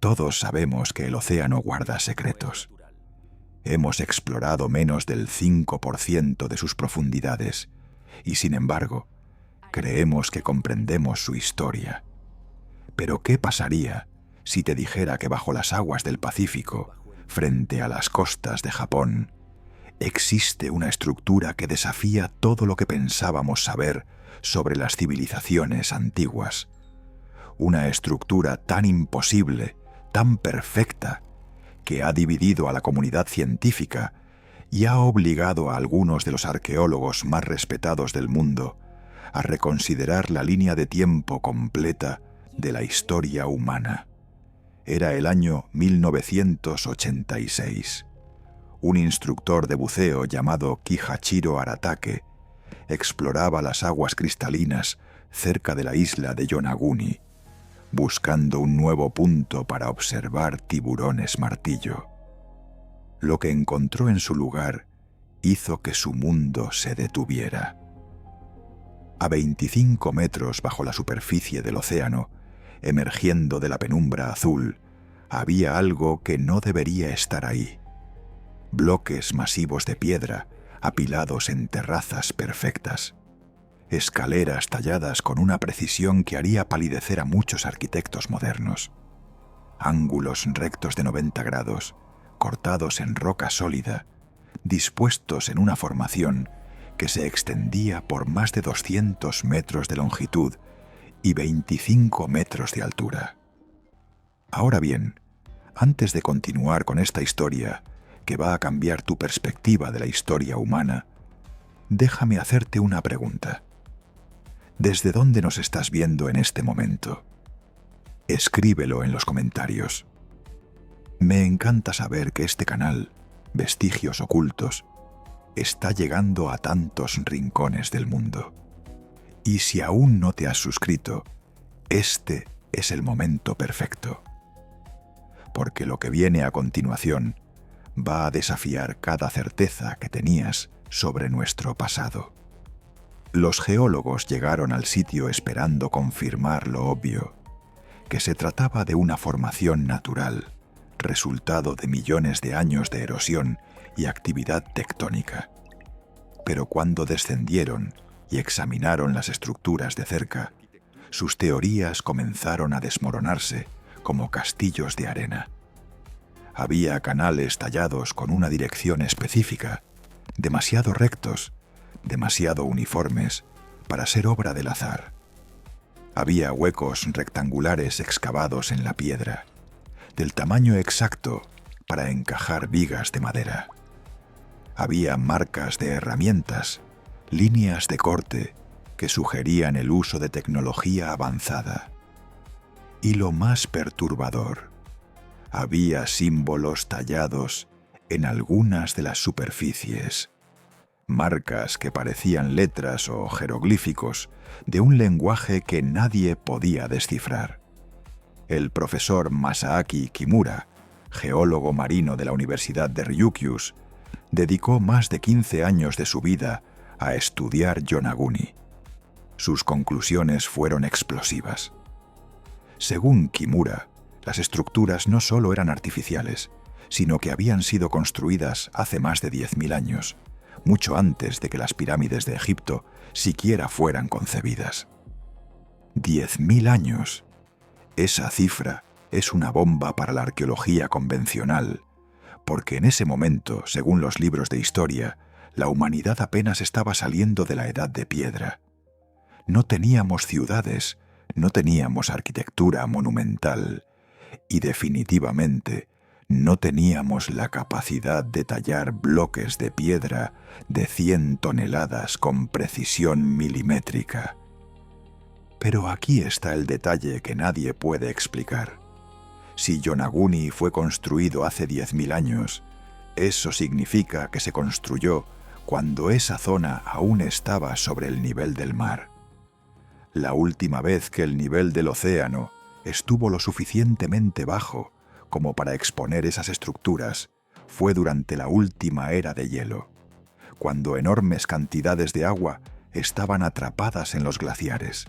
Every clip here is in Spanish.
Todos sabemos que el océano guarda secretos. Hemos explorado menos del 5% de sus profundidades y, sin embargo, creemos que comprendemos su historia. Pero ¿qué pasaría si te dijera que bajo las aguas del Pacífico, frente a las costas de Japón, existe una estructura que desafía todo lo que pensábamos saber sobre las civilizaciones antiguas? Una estructura tan imposible, tan perfecta, que ha dividido a la comunidad científica y ha obligado a algunos de los arqueólogos más respetados del mundo a reconsiderar la línea de tiempo completa de la historia humana. Era el año 1986. Un instructor de buceo llamado Kihachiro Aratake exploraba las aguas cristalinas cerca de la isla de Yonaguni, buscando un nuevo punto para observar tiburones martillo. Lo que encontró en su lugar hizo que su mundo se detuviera. A 25 metros bajo la superficie del océano, emergiendo de la penumbra azul, había algo que no debería estar ahí. Bloques masivos de piedra, apilados en terrazas perfectas. Escaleras talladas con una precisión que haría palidecer a muchos arquitectos modernos. Ángulos rectos de 90 grados, cortados en roca sólida, dispuestos en una formación que se extendía por más de 200 metros de longitud y 25 metros de altura. Ahora bien, antes de continuar con esta historia, que va a cambiar tu perspectiva de la historia humana, déjame hacerte una pregunta. ¿Desde dónde nos estás viendo en este momento? Escríbelo en los comentarios. Me encanta saber que este canal, Vestigios Ocultos, está llegando a tantos rincones del mundo. Y si aún no te has suscrito, este es el momento perfecto. Porque lo que viene a continuación va a desafiar cada certeza que tenías sobre nuestro pasado. Los geólogos llegaron al sitio esperando confirmar lo obvio, que se trataba de una formación natural, resultado de millones de años de erosión y actividad tectónica. Pero cuando descendieron y examinaron las estructuras de cerca, sus teorías comenzaron a desmoronarse como castillos de arena. Había canales tallados con una dirección específica, demasiado rectos, demasiado uniformes para ser obra del azar. Había huecos rectangulares excavados en la piedra, del tamaño exacto para encajar vigas de madera. Había marcas de herramientas, líneas de corte que sugerían el uso de tecnología avanzada. Y lo más perturbador, había símbolos tallados en algunas de las superficies, marcas que parecían letras o jeroglíficos de un lenguaje que nadie podía descifrar. El profesor Masaaki Kimura, geólogo marino de la Universidad de Ryukyus, dedicó más de 15 años de su vida a estudiar Yonaguni. Sus conclusiones fueron explosivas. Según Kimura, las estructuras no solo eran artificiales, sino que habían sido construidas hace más de 10.000 años, mucho antes de que las pirámides de Egipto siquiera fueran concebidas. 10.000 años. Esa cifra es una bomba para la arqueología convencional, porque en ese momento, según los libros de historia, la humanidad apenas estaba saliendo de la edad de piedra. No teníamos ciudades, no teníamos arquitectura monumental y definitivamente no teníamos la capacidad de tallar bloques de piedra de 100 toneladas con precisión milimétrica. Pero aquí está el detalle que nadie puede explicar. Si Yonaguni fue construido hace 10.000 años, eso significa que se construyó cuando esa zona aún estaba sobre el nivel del mar. La última vez que el nivel del océano estuvo lo suficientemente bajo como para exponer esas estructuras fue durante la última era de hielo, cuando enormes cantidades de agua estaban atrapadas en los glaciares.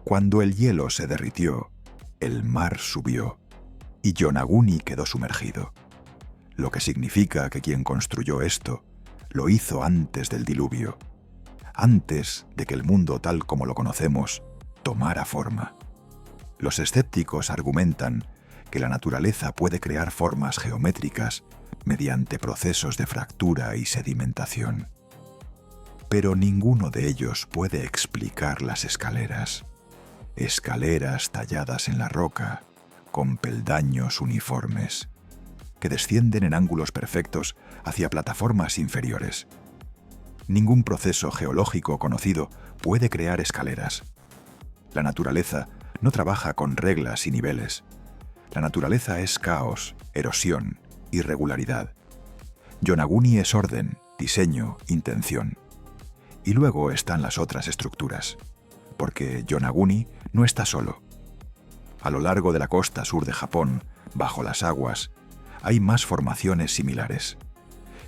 Cuando el hielo se derritió, el mar subió, y Yonaguni quedó sumergido, lo que significa que quien construyó esto lo hizo antes del diluvio, antes de que el mundo tal como lo conocemos tomara forma. Los escépticos argumentan que la naturaleza puede crear formas geométricas mediante procesos de fractura y sedimentación. Pero ninguno de ellos puede explicar las escaleras. Escaleras talladas en la roca, con peldaños uniformes, que descienden en ángulos perfectos hacia plataformas inferiores. Ningún proceso geológico conocido puede crear escaleras. La naturaleza no trabaja con reglas y niveles. La naturaleza es caos, erosión, irregularidad. Yonaguni es orden, diseño, intención. Y luego están las otras estructuras, porque Yonaguni no está solo. A lo largo de la costa sur de Japón, bajo las aguas, hay más formaciones similares.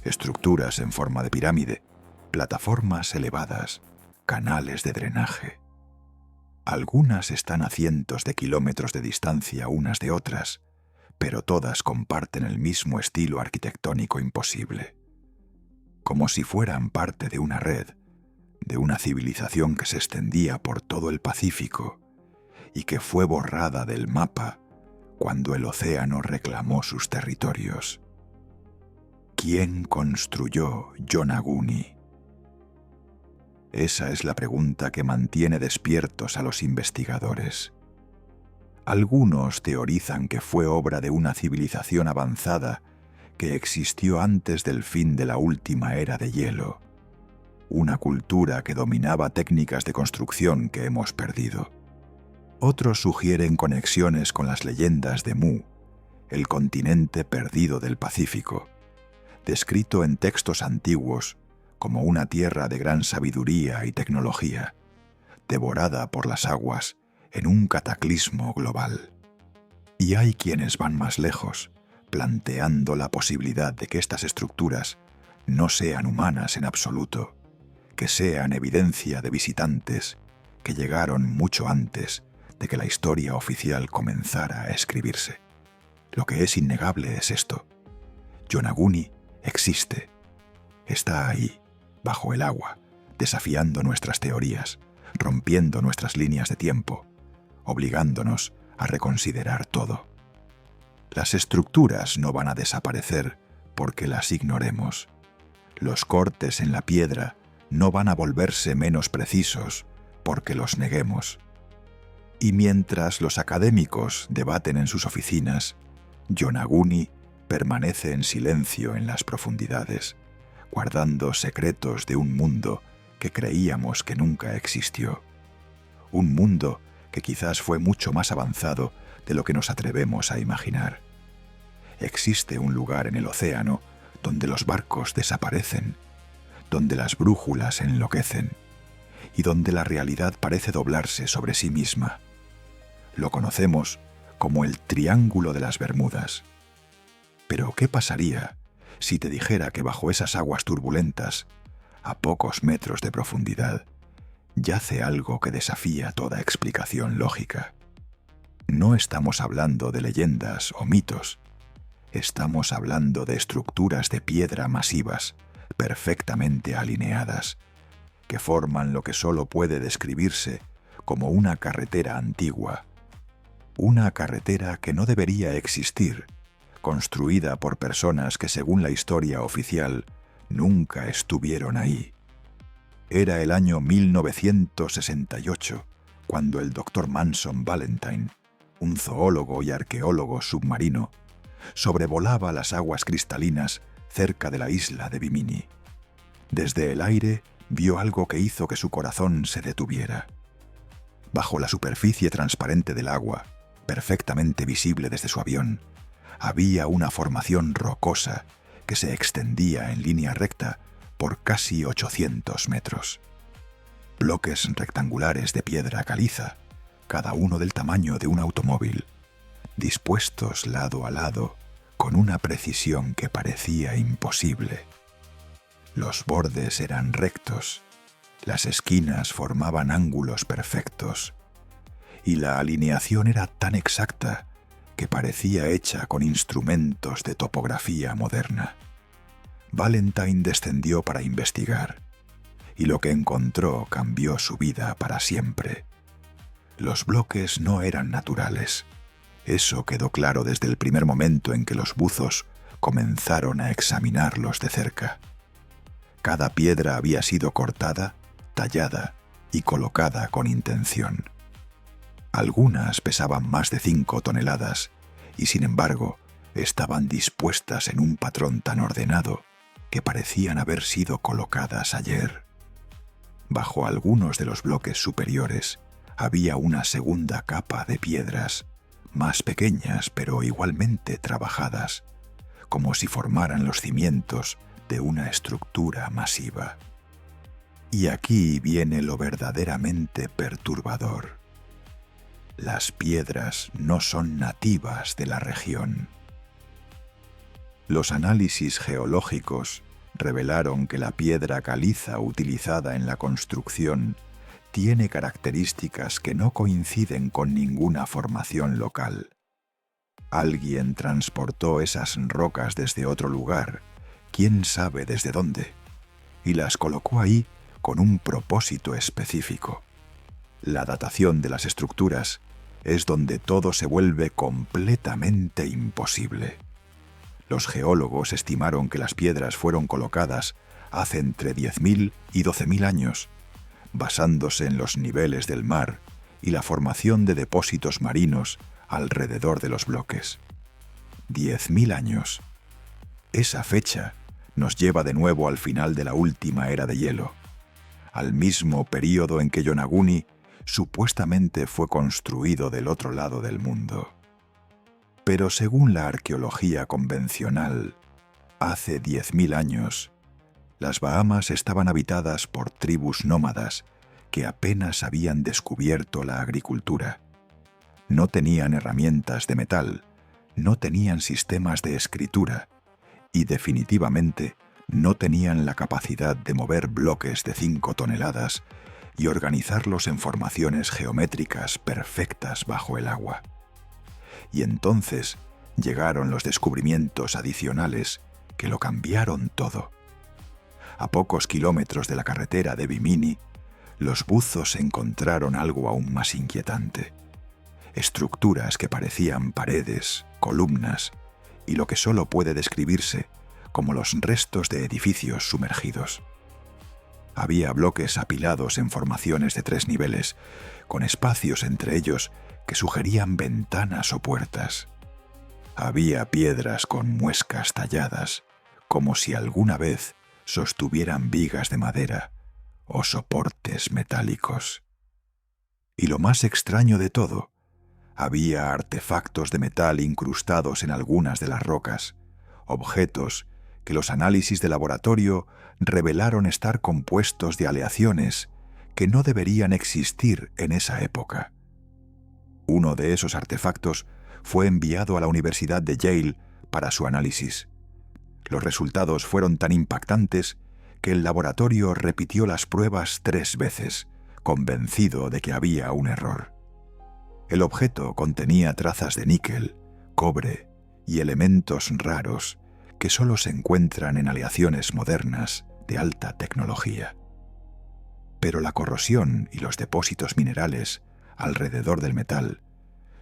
Estructuras en forma de pirámide, plataformas elevadas, canales de drenaje. Algunas están a cientos de kilómetros de distancia unas de otras, pero todas comparten el mismo estilo arquitectónico imposible. Como si fueran parte de una red, de una civilización que se extendía por todo el Pacífico y que fue borrada del mapa cuando el océano reclamó sus territorios. ¿Quién construyó Yonaguni? Esa es la pregunta que mantiene despiertos a los investigadores. Algunos teorizan que fue obra de una civilización avanzada que existió antes del fin de la última era de hielo, una cultura que dominaba técnicas de construcción que hemos perdido. Otros sugieren conexiones con las leyendas de Mu, el continente perdido del Pacífico, descrito en textos antiguos como una tierra de gran sabiduría y tecnología, devorada por las aguas en un cataclismo global. Y hay quienes van más lejos, planteando la posibilidad de que estas estructuras no sean humanas en absoluto, que sean evidencia de visitantes que llegaron mucho antes de que la historia oficial comenzara a escribirse. Lo que es innegable es esto: Yonaguni existe, está ahí, bajo el agua, desafiando nuestras teorías, rompiendo nuestras líneas de tiempo, obligándonos a reconsiderar todo. Las estructuras no van a desaparecer porque las ignoremos. Los cortes en la piedra no van a volverse menos precisos porque los neguemos. Y mientras los académicos debaten en sus oficinas, Yonaguni permanece en silencio en las profundidades, guardando secretos de un mundo que creíamos que nunca existió. Un mundo que quizás fue mucho más avanzado de lo que nos atrevemos a imaginar. Existe un lugar en el océano donde los barcos desaparecen, donde las brújulas enloquecen y donde la realidad parece doblarse sobre sí misma. Lo conocemos como el Triángulo de las Bermudas. Pero ¿qué pasaría si te dijera que bajo esas aguas turbulentas, a pocos metros de profundidad, yace algo que desafía toda explicación lógica? No estamos hablando de leyendas o mitos. Estamos hablando de estructuras de piedra masivas, perfectamente alineadas, que forman lo que solo puede describirse como una carretera antigua. Una carretera que no debería existir, construida por personas que, según la historia oficial, nunca estuvieron ahí. Era el año 1968, cuando el Dr. Manson Valentine, un zoólogo y arqueólogo submarino, sobrevolaba las aguas cristalinas cerca de la isla de Bimini. Desde el aire vio algo que hizo que su corazón se detuviera. Bajo la superficie transparente del agua, perfectamente visible desde su avión, había una formación rocosa que se extendía en línea recta por casi 800 metros. Bloques rectangulares de piedra caliza, cada uno del tamaño de un automóvil, dispuestos lado a lado con una precisión que parecía imposible. Los bordes eran rectos, las esquinas formaban ángulos perfectos, y la alineación era tan exacta que parecía hecha con instrumentos de topografía moderna. Valentine descendió para investigar, y lo que encontró cambió su vida para siempre. Los bloques no eran naturales. Eso quedó claro desde el primer momento en que los buzos comenzaron a examinarlos de cerca. Cada piedra había sido cortada, tallada y colocada con intención. Algunas pesaban más de 5 toneladas y, sin embargo, estaban dispuestas en un patrón tan ordenado que parecían haber sido colocadas ayer. Bajo algunos de los bloques superiores había una segunda capa de piedras, más pequeñas pero igualmente trabajadas, como si formaran los cimientos de una estructura masiva. Y aquí viene lo verdaderamente perturbador. Las piedras no son nativas de la región. Los análisis geológicos revelaron que la piedra caliza utilizada en la construcción tiene características que no coinciden con ninguna formación local. Alguien transportó esas rocas desde otro lugar, quién sabe desde dónde, y las colocó ahí con un propósito específico. La datación de las estructuras es donde todo se vuelve completamente imposible. Los geólogos estimaron que las piedras fueron colocadas hace entre 10.000 y 12.000 años, basándose en los niveles del mar y la formación de depósitos marinos alrededor de los bloques. 10.000 años. Esa fecha nos lleva de nuevo al final de la última era de hielo, al mismo período en que Yonaguni supuestamente fue construido del otro lado del mundo. Pero según la arqueología convencional, hace 10.000 años, las Bahamas estaban habitadas por tribus nómadas que apenas habían descubierto la agricultura. No tenían herramientas de metal, no tenían sistemas de escritura y definitivamente no tenían la capacidad de mover bloques de 5 toneladas y organizarlos en formaciones geométricas perfectas bajo el agua. Y entonces llegaron los descubrimientos adicionales que lo cambiaron todo. A pocos kilómetros de la carretera de Bimini, los buzos encontraron algo aún más inquietante. Estructuras que parecían paredes, columnas y lo que solo puede describirse como los restos de edificios sumergidos. Había bloques apilados en formaciones de 3 niveles, con espacios entre ellos que sugerían ventanas o puertas. Había piedras con muescas talladas, como si alguna vez sostuvieran vigas de madera o soportes metálicos. Y lo más extraño de todo, había artefactos de metal incrustados en algunas de las rocas, objetos que los análisis de laboratorio revelaron estar compuestos de aleaciones que no deberían existir en esa época. Uno de esos artefactos fue enviado a la Universidad de Yale para su análisis. Los resultados fueron tan impactantes que el laboratorio repitió las pruebas 3 veces, convencido de que había un error. El objeto contenía trazas de níquel, cobre y elementos raros que solo se encuentran en aleaciones modernas de alta tecnología. Pero la corrosión y los depósitos minerales alrededor del metal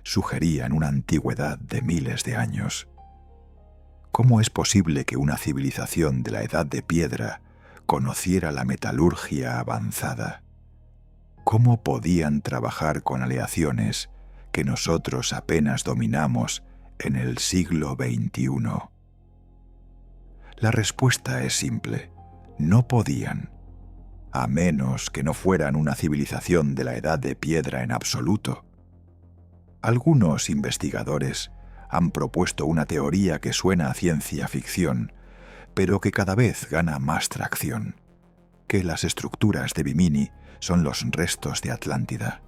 sugerían una antigüedad de miles de años. ¿Cómo es posible que una civilización de la Edad de Piedra conociera la metalurgia avanzada? ¿Cómo podían trabajar con aleaciones que nosotros apenas dominamos en el siglo XXI? La respuesta es simple: no podían, a menos que no fueran una civilización de la Edad de Piedra en absoluto. Algunos investigadores han propuesto una teoría que suena a ciencia ficción, pero que cada vez gana más tracción: que las estructuras de Bimini son los restos de Atlántida.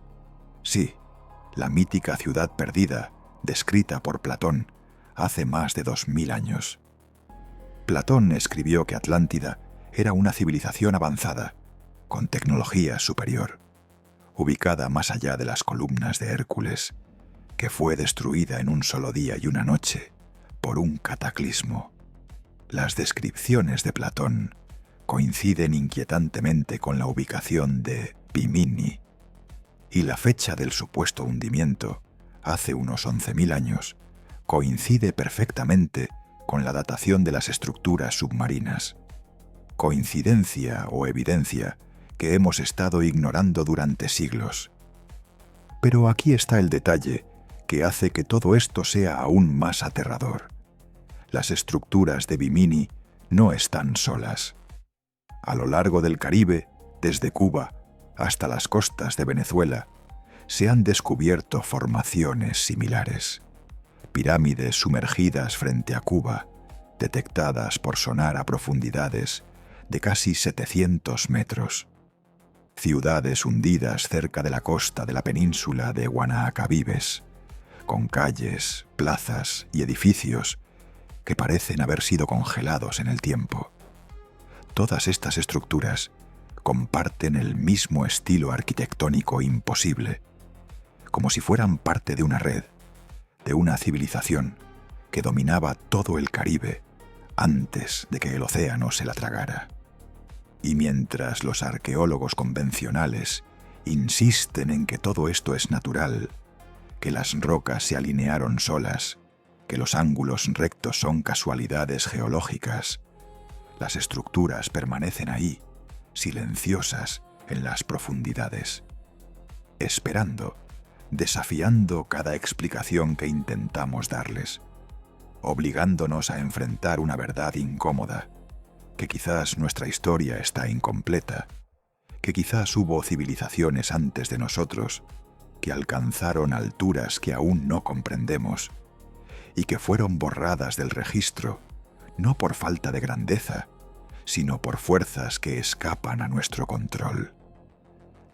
Sí, la mítica ciudad perdida, descrita por Platón hace más de 2000 años. Platón escribió que Atlántida era una civilización avanzada, con tecnología superior, ubicada más allá de las columnas de Hércules, que fue destruida en un solo día y una noche por un cataclismo. Las descripciones de Platón coinciden inquietantemente con la ubicación de Bimini, y la fecha del supuesto hundimiento, hace unos 11.000 años, coincide perfectamente con la datación de las estructuras submarinas. Coincidencia o evidencia que hemos estado ignorando durante siglos. Pero aquí está el detalle que hace que todo esto sea aún más aterrador. Las estructuras de Bimini no están solas. A lo largo del Caribe, desde Cuba hasta las costas de Venezuela, se han descubierto formaciones similares. Pirámides sumergidas frente a Cuba, detectadas por sonar a profundidades de casi 700 metros. Ciudades hundidas cerca de la costa de la península de Guanaacabibes, con calles, plazas y edificios que parecen haber sido congelados en el tiempo. Todas estas estructuras comparten el mismo estilo arquitectónico imposible, como si fueran parte de una red, de una civilización que dominaba todo el Caribe antes de que el océano se la tragara. Y mientras los arqueólogos convencionales insisten en que todo esto es natural, que las rocas se alinearon solas, que los ángulos rectos son casualidades geológicas, las estructuras permanecen ahí, silenciosas en las profundidades, esperando, desafiando cada explicación que intentamos darles, obligándonos a enfrentar una verdad incómoda, que quizás nuestra historia está incompleta, que quizás hubo civilizaciones antes de nosotros que alcanzaron alturas que aún no comprendemos y que fueron borradas del registro, no por falta de grandeza, sino por fuerzas que escapan a nuestro control.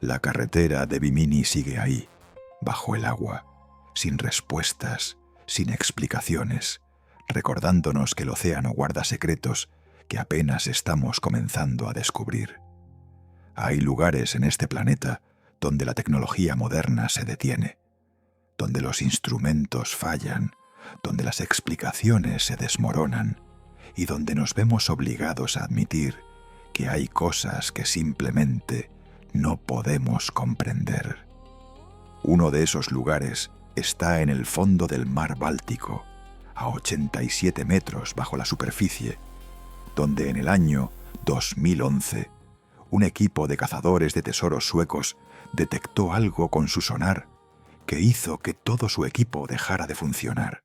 La carretera de Bimini sigue ahí, bajo el agua, sin respuestas, sin explicaciones, recordándonos que el océano guarda secretos que apenas estamos comenzando a descubrir. Hay lugares en este planeta donde la tecnología moderna se detiene, donde los instrumentos fallan, donde las explicaciones se desmoronan y donde nos vemos obligados a admitir que hay cosas que simplemente no podemos comprender. Uno de esos lugares está en el fondo del mar Báltico, a 87 metros bajo la superficie, donde en el año 2011 un equipo de cazadores de tesoros suecos detectó algo con su sonar que hizo que todo su equipo dejara de funcionar.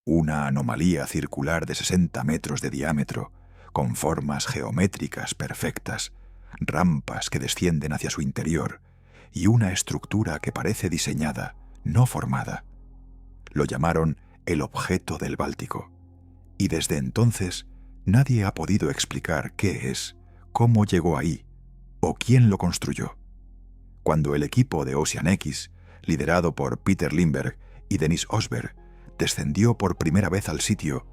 Una anomalía circular de 60 metros de diámetro, con formas geométricas perfectas, rampas que descienden hacia su interior y una estructura que parece diseñada, no formada. Lo llamaron el objeto del Báltico, y desde entonces nadie ha podido explicar qué es, cómo llegó ahí o quién lo construyó. Cuando el equipo de Ocean X, liderado por Peter Lindbergh y Dennis Osberg, descendió por primera vez al sitio,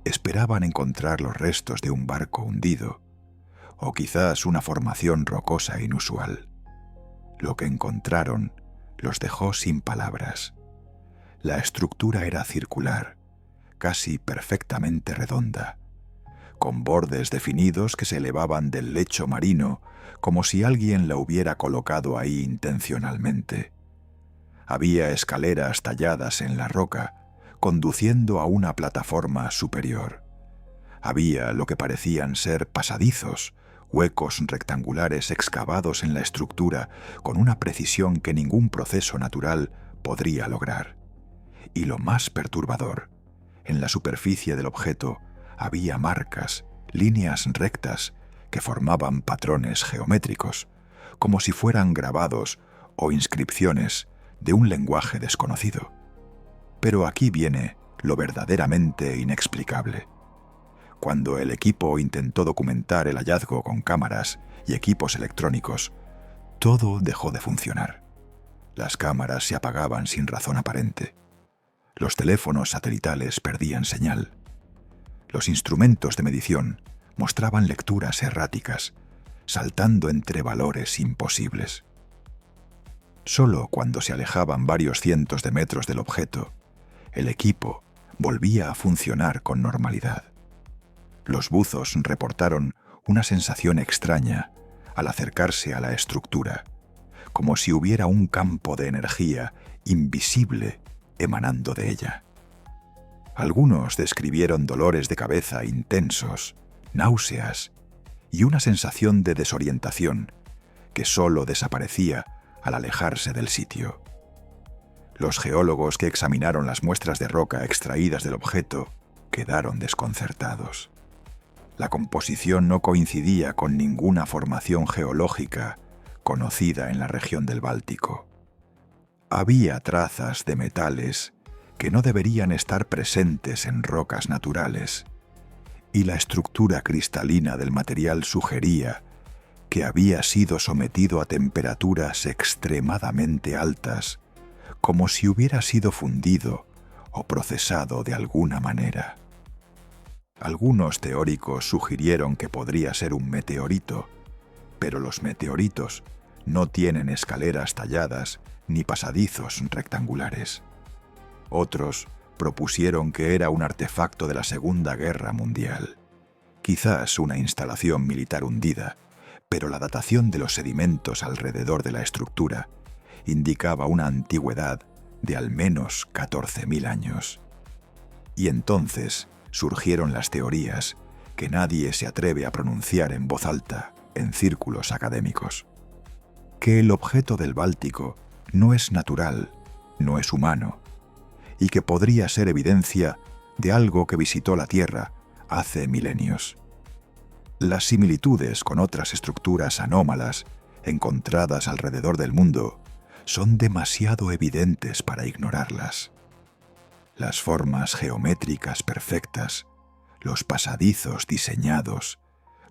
esperaban encontrar los restos de un barco hundido, o quizás una formación rocosa inusual. Lo que encontraron los dejó sin palabras. La estructura era circular, casi perfectamente redonda, con bordes definidos que se elevaban del lecho marino como si alguien la hubiera colocado ahí intencionalmente. Había escaleras talladas en la roca, conduciendo a una plataforma superior. Había lo que parecían ser pasadizos, huecos rectangulares excavados en la estructura con una precisión que ningún proceso natural podría lograr. Y lo más perturbador, en la superficie del objeto había marcas, líneas rectas que formaban patrones geométricos, como si fueran grabados o inscripciones de un lenguaje desconocido. Pero aquí viene lo verdaderamente inexplicable. Cuando el equipo intentó documentar el hallazgo con cámaras y equipos electrónicos, todo dejó de funcionar. Las cámaras se apagaban sin razón aparente. Los teléfonos satelitales perdían señal. Los instrumentos de medición mostraban lecturas erráticas, saltando entre valores imposibles. Solo cuando se alejaban varios cientos de metros del objeto, el equipo volvía a funcionar con normalidad. Los buzos reportaron una sensación extraña al acercarse a la estructura, como si hubiera un campo de energía invisible emanando de ella. Algunos describieron dolores de cabeza intensos, náuseas y una sensación de desorientación que solo desaparecía al alejarse del sitio. Los geólogos que examinaron las muestras de roca extraídas del objeto quedaron desconcertados. La composición no coincidía con ninguna formación geológica conocida en la región del Báltico. Había trazas de metales que no deberían estar presentes en rocas naturales, y la estructura cristalina del material sugería que había sido sometido a temperaturas extremadamente altas, como si hubiera sido fundido o procesado de alguna manera. Algunos teóricos sugirieron que podría ser un meteorito, pero los meteoritos no tienen escaleras talladas ni pasadizos rectangulares. Otros propusieron que era un artefacto de la Segunda Guerra Mundial, quizás una instalación militar hundida, pero la datación de los sedimentos alrededor de la estructura indicaba una antigüedad de al menos 14.000 años. Y entonces surgieron las teorías que nadie se atreve a pronunciar en voz alta en círculos académicos. Que el objeto del Báltico no es natural, no es humano, y que podría ser evidencia de algo que visitó la Tierra hace milenios. Las similitudes con otras estructuras anómalas encontradas alrededor del mundo son demasiado evidentes para ignorarlas. Las formas geométricas perfectas, los pasadizos diseñados,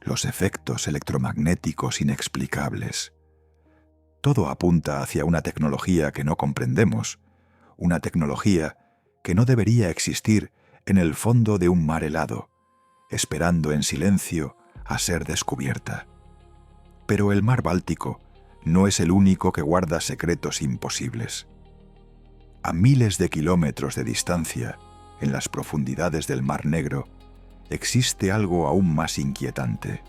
los efectos electromagnéticos inexplicables. Todo apunta hacia una tecnología que no comprendemos, una tecnología que no debería existir en el fondo de un mar helado, esperando en silencio a ser descubierta. Pero el mar Báltico no es el único que guarda secretos imposibles. A miles de kilómetros de distancia, en las profundidades del Mar Negro, existe algo aún más inquietante.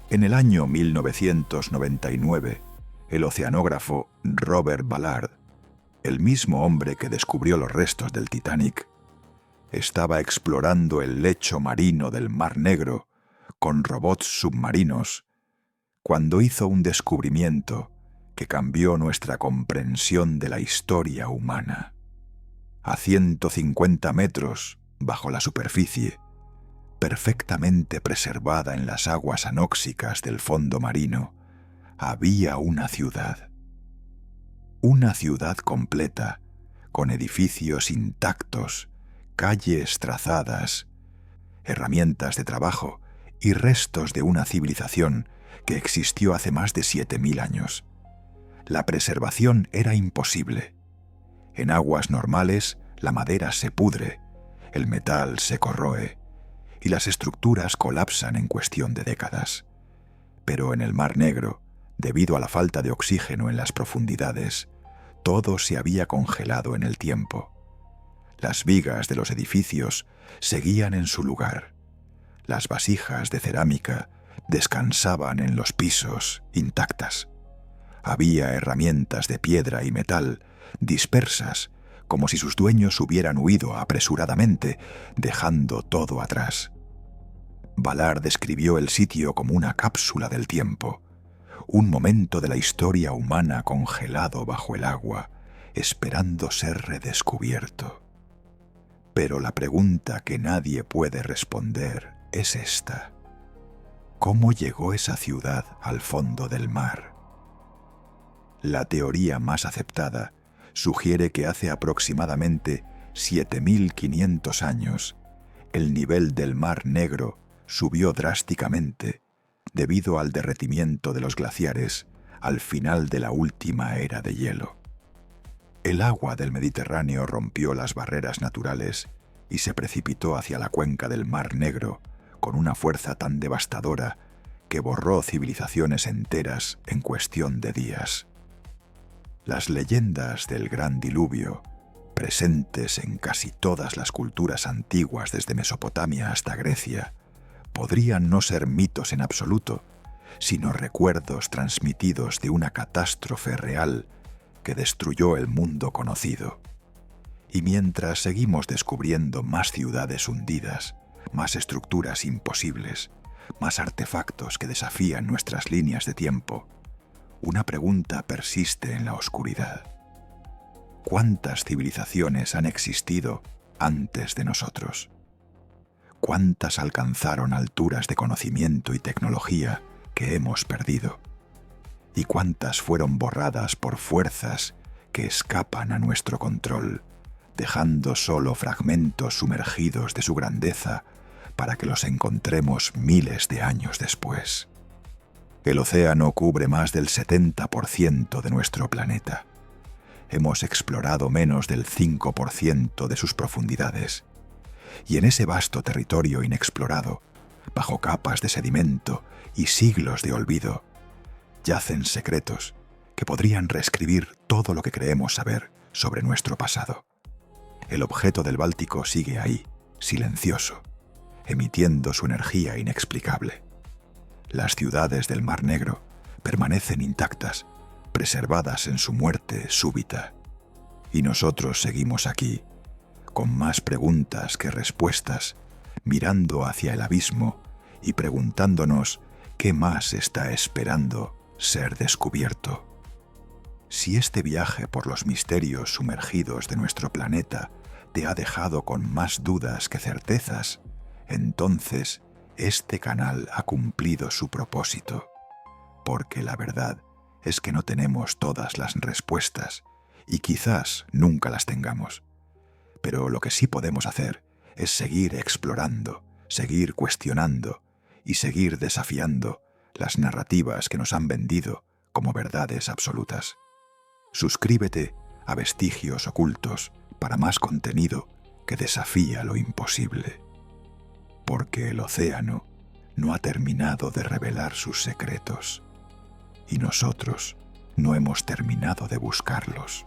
En el año 1999, el oceanógrafo Robert Ballard, el mismo hombre que descubrió los restos del Titanic, estaba explorando el lecho marino del Mar Negro con robots submarinos cuando hizo un descubrimiento que cambió nuestra comprensión de la historia humana. A 150 metros bajo la superficie, perfectamente preservada en las aguas anóxicas del fondo marino, había una ciudad. Una ciudad completa, con edificios intactos, calles trazadas, herramientas de trabajo y restos de una civilización que existió hace más de 7.000 años. La preservación era imposible. En aguas normales, la madera se pudre, el metal se corroe y las estructuras colapsan en cuestión de décadas. Pero en el Mar Negro, debido a la falta de oxígeno en las profundidades, todo se había congelado en el tiempo. Las vigas de los edificios seguían en su lugar. Las vasijas de cerámica descansaban en los pisos intactas. Había herramientas de piedra y metal dispersas, como si sus dueños hubieran huido apresuradamente, dejando todo atrás. Ballard describió el sitio como una cápsula del tiempo, un momento de la historia humana congelado bajo el agua, esperando ser redescubierto. Pero la pregunta que nadie puede responder es esta: ¿cómo llegó esa ciudad al fondo del mar? La teoría más aceptada sugiere que hace aproximadamente 7.500 años, el nivel del Mar Negro subió drásticamente debido al derretimiento de los glaciares al final de la última era de hielo. El agua del Mediterráneo rompió las barreras naturales y se precipitó hacia la cuenca del Mar Negro con una fuerza tan devastadora que borró civilizaciones enteras en cuestión de días. Las leyendas del gran diluvio, presentes en casi todas las culturas antiguas desde Mesopotamia hasta Grecia, podrían no ser mitos en absoluto, sino recuerdos transmitidos de una catástrofe real que destruyó el mundo conocido. Y mientras seguimos descubriendo más ciudades hundidas, más estructuras imposibles, más artefactos que desafían nuestras líneas de tiempo, una pregunta persiste en la oscuridad. ¿Cuántas civilizaciones han existido antes de nosotros? ¿Cuántas alcanzaron alturas de conocimiento y tecnología que hemos perdido? ¿Y cuántas fueron borradas por fuerzas que escapan a nuestro control, dejando solo fragmentos sumergidos de su grandeza para que los encontremos miles de años después? El océano cubre más del 70% de nuestro planeta. Hemos explorado menos del 5% de sus profundidades. Y en ese vasto territorio inexplorado, bajo capas de sedimento y siglos de olvido, yacen secretos que podrían reescribir todo lo que creemos saber sobre nuestro pasado. El objeto del Báltico sigue ahí, silencioso, emitiendo su energía inexplicable. Las ciudades del Mar Negro permanecen intactas, preservadas en su muerte súbita. Y nosotros seguimos aquí, con más preguntas que respuestas, mirando hacia el abismo y preguntándonos qué más está esperando ser descubierto. Si este viaje por los misterios sumergidos de nuestro planeta te ha dejado con más dudas que certezas, entonces este canal ha cumplido su propósito, porque la verdad es que no tenemos todas las respuestas y quizás nunca las tengamos. Pero lo que sí podemos hacer es seguir explorando, seguir cuestionando y seguir desafiando las narrativas que nos han vendido como verdades absolutas. Suscríbete a Vestigios Ocultos para más contenido que desafía lo imposible. Porque el océano no ha terminado de revelar sus secretos y nosotros no hemos terminado de buscarlos.